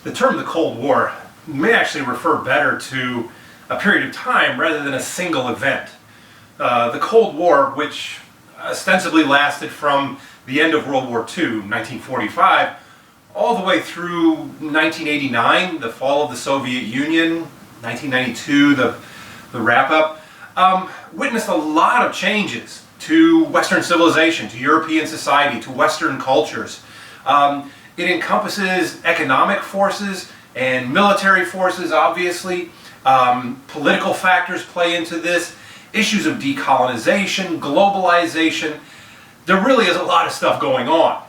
The term the Cold War may actually refer better to a period of time rather than a single event. The Cold War, which ostensibly lasted from the end of World War II, 1945, all the way through 1989, the fall of the Soviet Union, 1992, the wrap-up, witnessed a lot of changes to Western civilization, to European society, to Western cultures. It encompasses economic forces and military forces, obviously. Political factors play into this. Issues of decolonization, globalization. There really is a lot of stuff going on.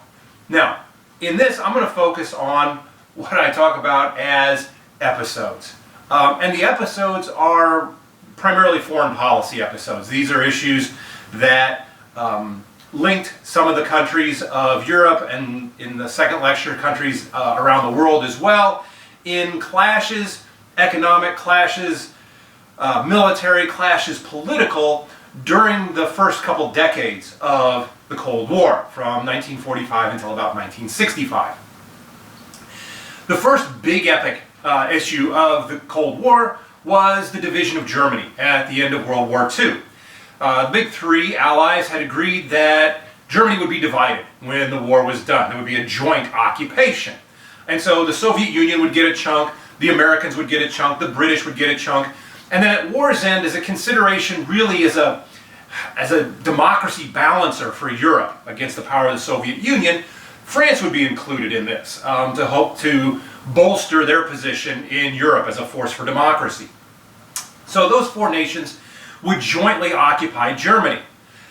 Now, in this, I'm going to focus on what I talk about as episodes. And the episodes are primarily foreign policy episodes. These are issues that linked some of the countries of Europe and, in the second lecture, countries around the world as well, in clashes, economic clashes, military clashes, political, during the first couple decades of the Cold War, from 1945 until about 1965. The first big epic issue of the Cold War was the division of Germany at the end of World War II. The big three allies had agreed that Germany would be divided when the war was done. There would be a joint occupation. And so the Soviet Union would get a chunk, the Americans would get a chunk, the British would get a chunk, and then at war's end, as a consideration really as a democracy balancer for Europe against the power of the Soviet Union, France would be included in this to hope to bolster their position in Europe as a force for democracy. So those four nations would jointly occupy Germany.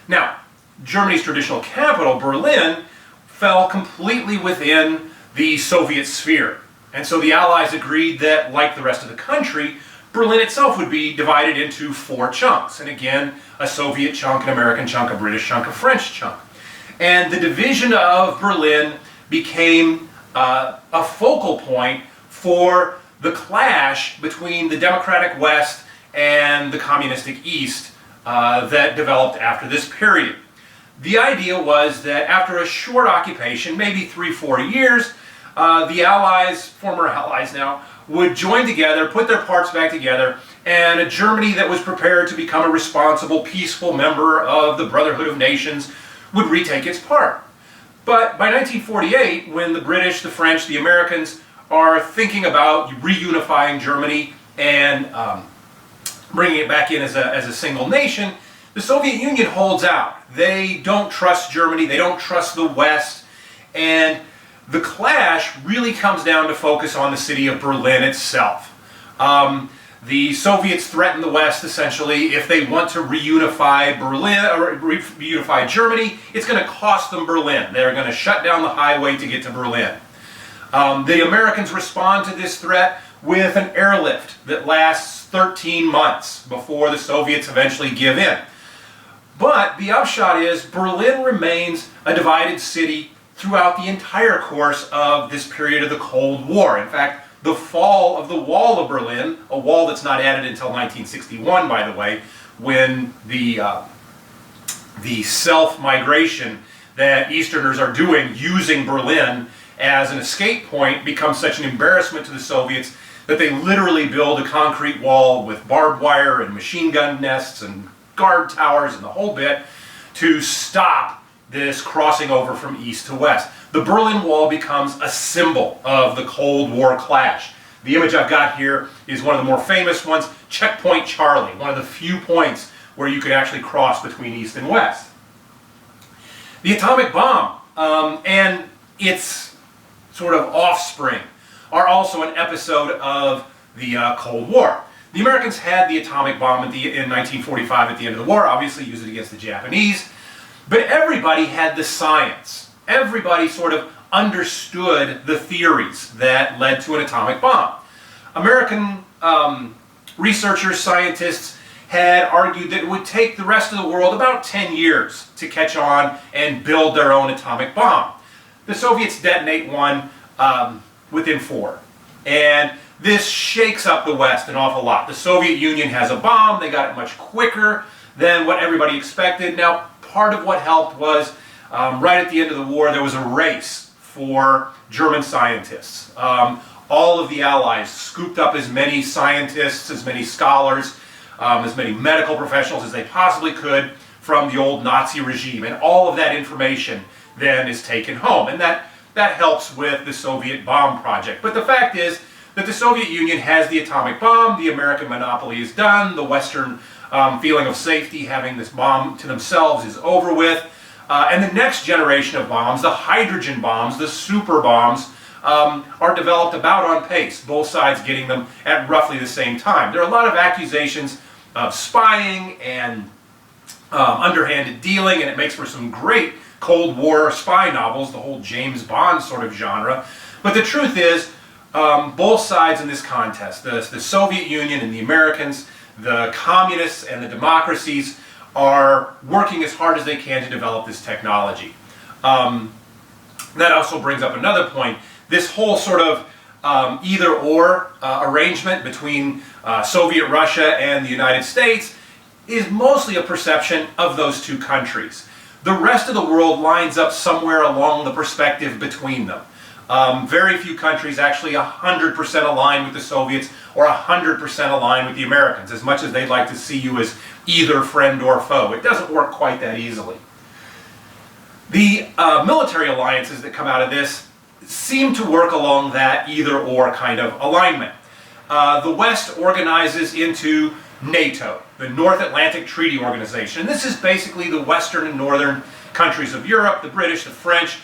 Now, Germany's traditional capital, Berlin, fell completely within the Soviet sphere. And so the Allies agreed that, like the rest of the country, Berlin itself would be divided into four chunks. And again, a Soviet chunk, an American chunk, a British chunk, a French chunk. And the division of Berlin became a focal point for the clash between the democratic West and the communistic East that developed after this period. The idea was that after a short occupation, maybe 3-4 years, the Allies, former Allies now, would join together, put their parts back together, and a Germany that was prepared to become a responsible, peaceful member of the Brotherhood of Nations would retake its part. But by 1948, when the British, the French, the Americans are thinking about reunifying Germany and bringing it back in as a single nation, the Soviet Union holds out. They don't trust Germany, they don't trust the West, and the clash really comes down to focus on the city of Berlin itself. The Soviets threaten the West, essentially, if they want to reunify Berlin, or reunify Germany, it's going to cost them Berlin. They're going to shut down the highway to get to Berlin. The Americans respond to this threat with an airlift that lasts 13 months before the Soviets eventually give in. But the upshot is Berlin remains a divided city throughout the entire course of this period of the Cold War. In fact, the fall of the Wall of Berlin, a wall that's not added until 1961, by the way, when the self-migration that Easterners are doing using Berlin as an escape point becomes such an embarrassment to the Soviets that they literally build a concrete wall with barbed wire and machine gun nests and guard towers and the whole bit to stop this crossing over from east to west. The Berlin Wall becomes a symbol of the Cold War clash. The image I've got here is one of the more famous ones, Checkpoint Charlie, one of the few points where you could actually cross between east and west. The atomic bomb and its sort of offspring are also an episode of the Cold War. The Americans had the atomic bomb in 1945 at the end of the war, obviously used it against the Japanese, but everybody had the science. Everybody sort of understood the theories that led to an atomic bomb. American researchers, scientists, had argued that it would take the rest of the world about 10 years to catch on and build their own atomic bomb. The Soviets detonate one within 4. And this shakes up the West an awful lot. The Soviet Union has a bomb, they got it much quicker than what everybody expected. Now, part of what helped was, right at the end of the war, there was a race for German scientists. all of the Allies scooped up as many scientists, as many scholars, as many medical professionals as they possibly could from the old Nazi regime. And all of that information then is taken home. And that helps with the Soviet bomb project. But the fact is that the Soviet Union has the atomic bomb, the American monopoly is done, the Western feeling of safety, having this bomb to themselves, is over with. And the next generation of bombs, the hydrogen bombs, the super bombs, are developed about on pace, both sides getting them at roughly the same time. There are a lot of accusations of spying and underhanded dealing, and it makes for some great Cold War spy novels, the whole James Bond sort of genre. But the truth is, both sides in this contest, the Soviet Union and the Americans, the communists and the democracies, are working as hard as they can to develop this technology. That also brings up another point. This whole sort of either-or arrangement between Soviet Russia and the United States is mostly a perception of those two countries. The rest of the world lines up somewhere along the perspective between them. Very few countries actually 100% align with the Soviets or 100% align with the Americans, as much as they'd like to see you as either friend or foe. It doesn't work quite that easily. The military alliances that come out of this seem to work along that either-or kind of alignment. The West organizes into NATO, the North Atlantic Treaty Organization. And this is basically the Western and Northern countries of Europe, the British, the French,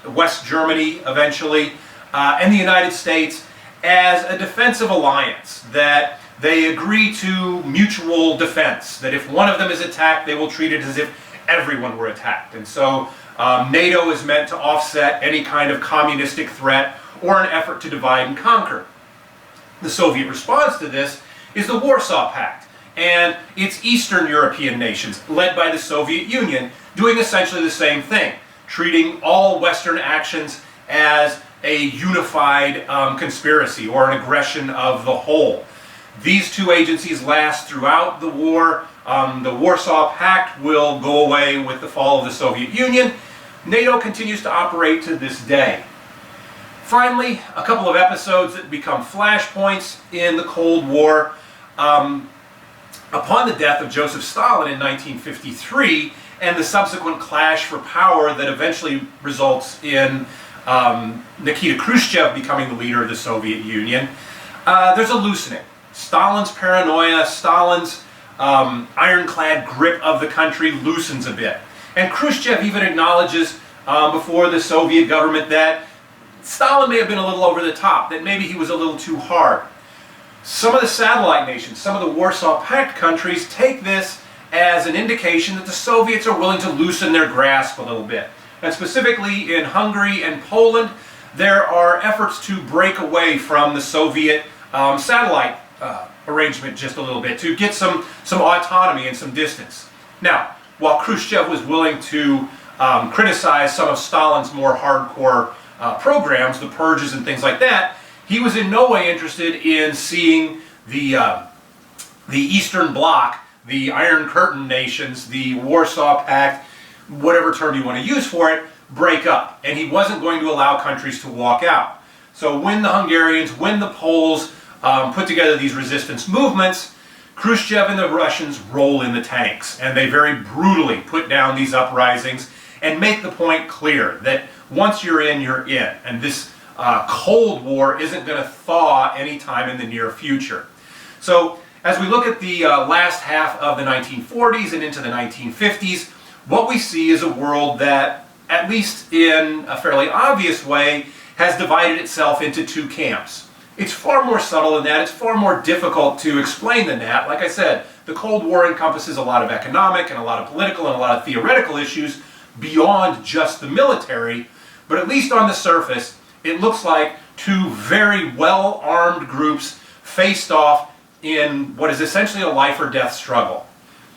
West Germany eventually, and the United States, as a defensive alliance that they agree to mutual defense, that if one of them is attacked, they will treat it as if everyone were attacked. And so NATO is meant to offset any kind of communistic threat or an effort to divide and conquer. The Soviet response to this is the Warsaw Pact and its Eastern European nations, led by the Soviet Union, doing essentially the same thing, treating all Western actions as a unified conspiracy or an aggression of the whole. These two agencies last throughout the war. The Warsaw Pact will go away with the fall of the Soviet Union. NATO continues to operate to this day. Finally, a couple of episodes that become flashpoints in the Cold War. Upon the death of Joseph Stalin in 1953 and the subsequent clash for power that eventually results in Nikita Khrushchev becoming the leader of the Soviet Union, there's a loosening. Stalin's paranoia, Stalin's ironclad grip of the country loosens a bit. And Khrushchev even acknowledges before the Soviet government that Stalin may have been a little over the top, that maybe he was a little too hard. Some of the satellite nations, some of the Warsaw Pact countries, take this as an indication that the Soviets are willing to loosen their grasp a little bit. And specifically in Hungary and Poland, there are efforts to break away from the Soviet satellite arrangement just a little bit, to get some autonomy and some distance. Now, while Khrushchev was willing to criticize some of Stalin's more hardcore programs, the purges and things like that, he was in no way interested in seeing the Eastern Bloc, the Iron Curtain nations, the Warsaw Pact, whatever term you want to use for it, break up. And he wasn't going to allow countries to walk out. So when the Hungarians, when the Poles put together these resistance movements, Khrushchev and the Russians roll in the tanks, and they very brutally put down these uprisings and make the point clear that once you're in, and this Cold War isn't going to thaw anytime in the near future. So as we look at the last half of the 1940s and into the 1950s, what we see is a world that, at least in a fairly obvious way, has divided itself into two camps. It's far more subtle than that. It's far more difficult to explain than that. Like I said, the Cold War encompasses a lot of economic and a lot of political and a lot of theoretical issues beyond just the military. But at least on the surface, it looks like two very well-armed groups faced off in what is essentially a life or death struggle.